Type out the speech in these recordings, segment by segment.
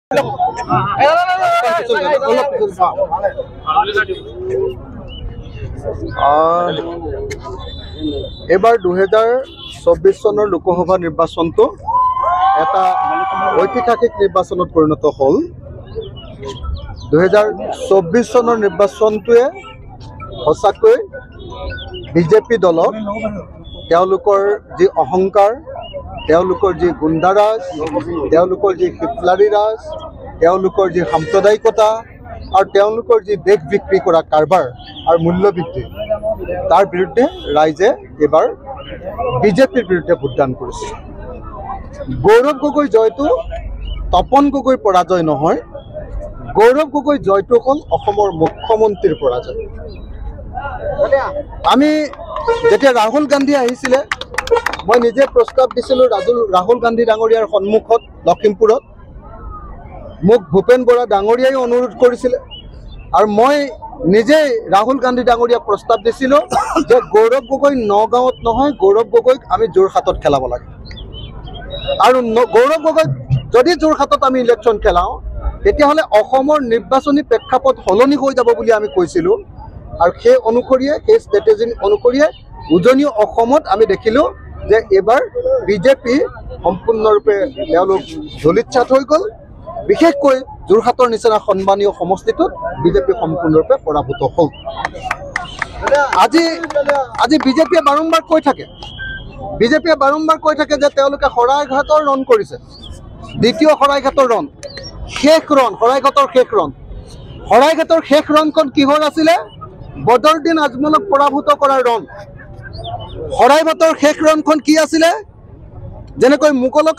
এবাৰ 2024 চনৰ লোকসভা নিৰ্বাচনটো এটা ঐতিহাসিক নিৰ্বাচনত পৰিণত হ'ল। 2024 চনৰ নিৰ্বাচনটোৱে সঁচাকৈ বিজেপি দলক তেওঁলোকৰ যি অহংকাৰ, তেওঁলোকৰ যি গুণ্ডাৰাজ, তেওঁলোকৰ যি হিটলাৰী ৰাজ, তেওঁলোকৰ যি সাম্প্ৰদায়িকতা আৰু তেওঁলোকৰ যি দেশ বিক্ৰী কৰা কাৰবাৰ আৰু মূল্যবৃদ্ধি, তাৰ বিৰুদ্ধে ৰাইজে এবাৰ বিজেপিৰ বিৰুদ্ধে ভোটদান কৰিছে। গৌৰৱ গগৈ জয়টো তপন গগৈৰ পৰাজয় নহয়, গৌৰৱ গগৈ জয়টো হ'ল অসমৰ মুখ্যমন্ত্ৰীৰ পৰাজয়। আমি যেতিয়া ৰাহুল গান্ধী আহিছিলে, মই নিজে প্ৰস্তাৱ দিছিলোঁ ৰাহুল গান্ধী ডাঙৰীয়াৰ সন্মুখত লখিমপুৰত। মোক ভূপেন বৰা ডাঙৰীয়াই অনুৰোধ কৰিছিলে আৰু মই নিজেই ৰাহুল গান্ধী ডাঙৰীয়াক প্ৰস্তাৱ দিছিলোঁ যে গৌৰৱ গগৈ নগাঁৱত নহয়, গৌৰৱ গগৈক আমি যোৰহাটত খেলাব লাগে। আৰু গৌৰৱ গগৈক যদি যোৰহাটত আমি ইলেকশ্যন খেলাওঁ, তেতিয়াহ'লে অসমৰ নিৰ্বাচনী প্ৰেক্ষাপট সলনি হৈ যাব বুলি আমি কৈছিলোঁ। আৰু সেই অনুসৰিয়ে, সেই ষ্ট্ৰেটেজি অনুসৰিয়ে উজনি অসমত আমি দেখিলোঁ যে এইবাৰ বিজেপি সম্পূৰ্ণৰূপে তেওঁলোক ধূলিচ্ছাত হৈ গ'ল। বিশেষকৈ যোৰহাটৰ নিচিনা সন্মানীয় সমষ্টিটোত বিজেপি সম্পূৰ্ণৰূপে পৰাভূত হ'ল। আজি বিজেপিয়ে বাৰম্বাৰ কৈ থাকে যে তেওঁলোকে শৰাইঘাটৰ ৰণ কৰিছে, দ্বিতীয় শৰাইঘাটৰ ৰণ, শেষ ৰণ, শৰাইঘাটৰ শেষ ৰণ। শৰাইঘাটৰ শেষ ৰণখন কিহৰ আছিলে? বদৰুদ্দিন আজমলক পৰাভূত কৰাৰ ৰণ। শৰাইঘাটৰ শেষ ৰণখন কি আছিলে? যেনেকৈ মোগলক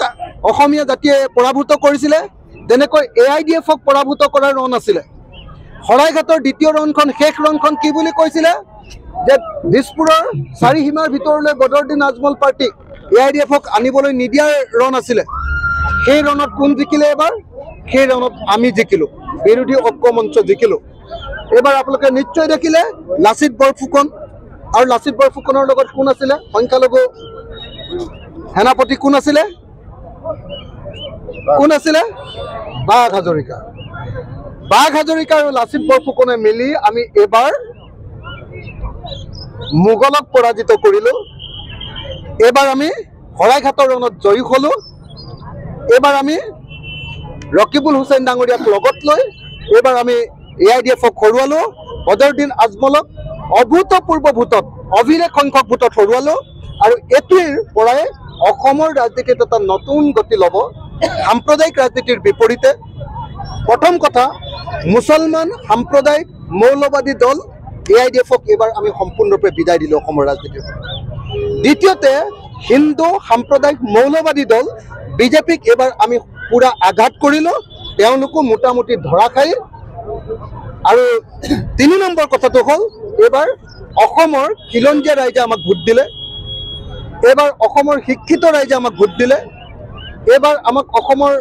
অসমীয়া জাতিয়ে পৰাভূত কৰিছিলে, তেনেকৈ AIDFক পৰাভূত কৰাৰ ৰণ আছিলে। শৰাইঘাটৰ দ্বিতীয় ৰণখন, শেষ ৰণখন কি বুলি কৈছিলে? যে দিছপুৰৰ চাৰিসীমাৰ ভিতৰলৈ বদৰুদ্দিন আজমল পাৰ্টিক AIDFক আনিবলৈ নিদিয়াৰ ৰণ আছিলে। সেই ৰণত কোন জিকিলে এবাৰ? সেই ৰণত আমি জিকিলোঁ, বিৰোধী ঐক্য মঞ্চ জিকিলোঁ। এইবাৰ আপোনালোকে নিশ্চয় দেখিলে লাচিত বৰফুকন, আৰু লাচিত বৰফুকনৰ লগত কোন আছিলে? সংখ্যালঘু সেনাপতি কোন আছিলে? বাঘ হাজৰিকা। বাঘ হাজৰিকা আৰু লাচিত বৰফুকনে মিলি আমি এইবাৰ মোগলক পৰাজিত কৰিলোঁ। এইবাৰ আমি শৰাইঘাটৰ ৰণত জয়ী হ'লোঁ। এইবাৰ আমি ৰকিবুল হুছেইন ডাঙৰীয়াক লগত লৈ এইবাৰ আমি AIDFক হৰুৱালোঁ। বদৰুদ্দিন আজমলক অভূতপূৰ্ব ভোটত, অভিলেখ সংখ্যক ভোটত হৰুৱালোঁ। আৰু এইটোৰ পৰাই অসমৰ ৰাজনীতিত এটা নতুন গতি ল'ব, সাম্প্ৰদায়িক ৰাজনীতিৰ বিপৰীতে। প্ৰথম কথা, মুছলমান সাম্প্ৰদায়িক মৌলবাদী দল AIDFক এইবাৰ আমি সম্পূৰ্ণৰূপে বিদায় দিলোঁ অসমৰ ৰাজনীতিৰ। দ্বিতীয়তে, হিন্দু সাম্প্ৰদায়িক মৌলবাদী দল বিজেপিক এইবাৰ আমি পূৰা আঘাত কৰিলোঁ, তেওঁলোকো মোটামুটি ধৰাশায়ী। আৰু 3 নম্বৰ কথাটো হ'ল, এইবাৰ অসমৰ খিলঞ্জীয়া ৰাইজে আমাক ভোট দিলে, এইবাৰ অসমৰ শিক্ষিত ৰাইজে আমাক ভোট দিলে, এইবাৰ আমাক অসমৰ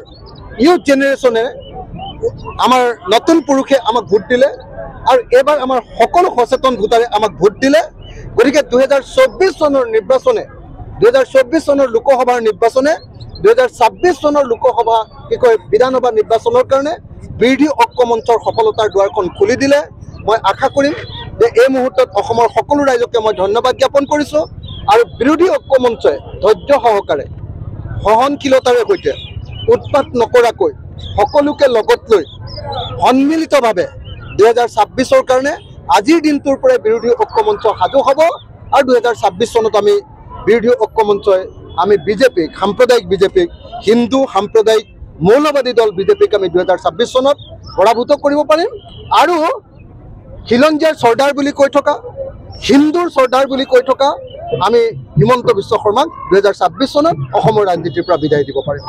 ইউথ জেনেৰেশ্যনে, আমাৰ নতুন পুৰুষে আমাক ভোট দিলে, আৰু এইবাৰ আমাৰ সকলো সচেতন ভোটাৰে আমাক ভোট দিলে। গতিকে 2024 চনৰ নিৰ্বাচনে, 2024 চনৰ লোকসভাৰ নিৰ্বাচনে 2026 চনৰ লোকসভা বিধানসভা নিৰ্বাচনৰ কাৰণে বিৰোধী ঐক্য মঞ্চৰ সফলতাৰ দুৱাৰখন খুলি দিলে। মই আশা কৰিম যে এই মুহূৰ্তত অসমৰ সকলো ৰাইজকে মই ধন্যবাদ জ্ঞাপন কৰিছোঁ। আৰু বিৰোধী ঐক্য মঞ্চই ধৈৰ্য সহকাৰে, সহনশীলতাৰে সৈতে, উৎপাত নকৰাকৈ, সকলোকে লগত লৈ সন্মিলিতভাৱে 2026ৰ কাৰণে আজিৰ দিনটোৰ পৰাই বিৰোধী ঐক্য মঞ্চ সাজু হ'ব। আৰু 2026 চনত আমি বিৰোধী ঐক্য মঞ্চই আমি বিজেপিক, সাম্প্ৰদায়িক বিজেপিক, হিন্দু সাম্প্ৰদায়িক মৌলবাদী দল বিজেপিক আমি 2026 চনত পৰাভূত কৰিব পাৰিম। আৰু খিলঞ্জীয়াৰ চৰ্দাৰ বুলি কৈ থকা, হিন্দুৰ চৰ্দাৰ বুলি কৈ থকা আমি হিমন্ত বিশ্ব শৰ্মাক 2026 চনত অসমৰ ৰাজনীতিৰ পৰা বিদায় দিব পাৰিম।